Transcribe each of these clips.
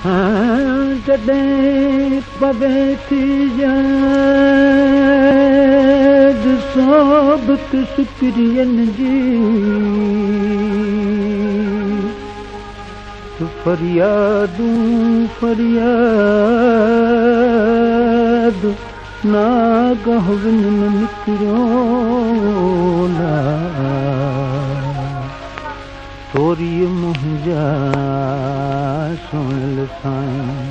जॾहिं पवे थी याद सोबत शुक्रियनि जी तूं फरियादूं फरियाद नागाह विन में निकिरियो ना तोरी मुंहिंजा सुणल साईं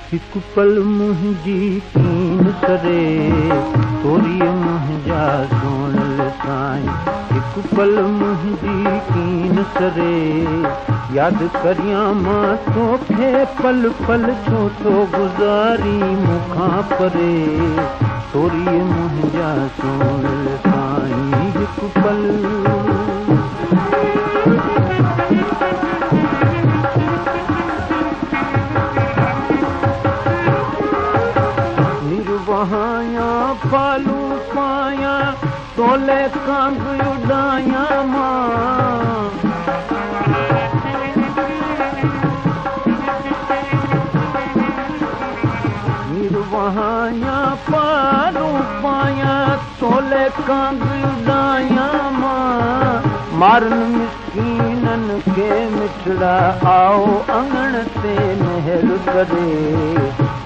हिकु पल मुंहिंजी कीन सरे तोरी मुंहिंजा सुणल साईं हिकु पल मुंहिंजी कीन सरे यादि करियां मां तोखे पल पल छो थो गुज़ारी मूंखां परे तोरी मुंहिंजा सुणल साईं हिकु पल फालू पाया तोले कांग उड़ाया मां निर्वहाया फालू पाया तोले कांग उड़ाया मां मारन मिस्कीनन के मिठड़ा आओ अंगण ते महल करे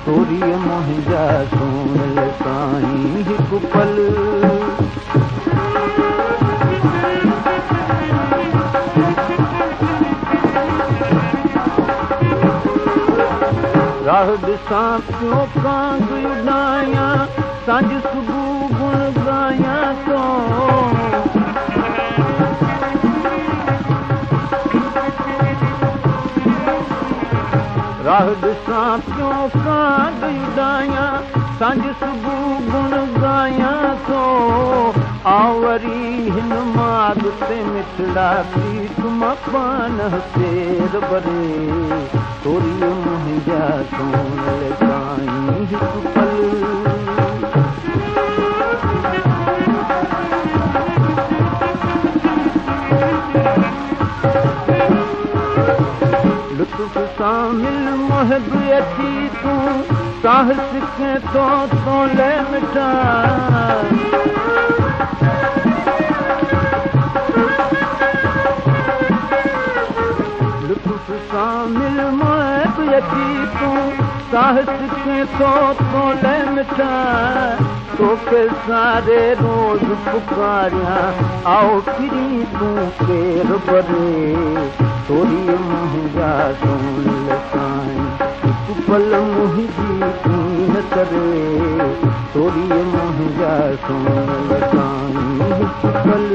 तोरी मुंहिंजा सुणल साईं हिकु पल राह ॾिसां पियो कांग उॾायां सांझ सुबुह गुण ॻायां तो राह ॾिसां पियो कांग उॾायां सांझ सुबुह गुण ॻायां थो आवरी हिन माग ते मिठड़ा प्रीत मां पान पेर भरे तोरी मुंहिंजा सुणल साईं हिकु पल लुत्फ़ सां मिल मोहबती तूं साहस के तो तोले मिठा लुत्फ़ सां मिल मोहबती तूं साहस के तो तोले मिठा तोखे सारे रोज पुकारियां आओ फिरी तूं केर भरे तोरी मुंहिंजा सुणल साईं हिकु पल मुंहिंजी कीन करे तोरी मुंहिंजा सुणल साईं हिकु पल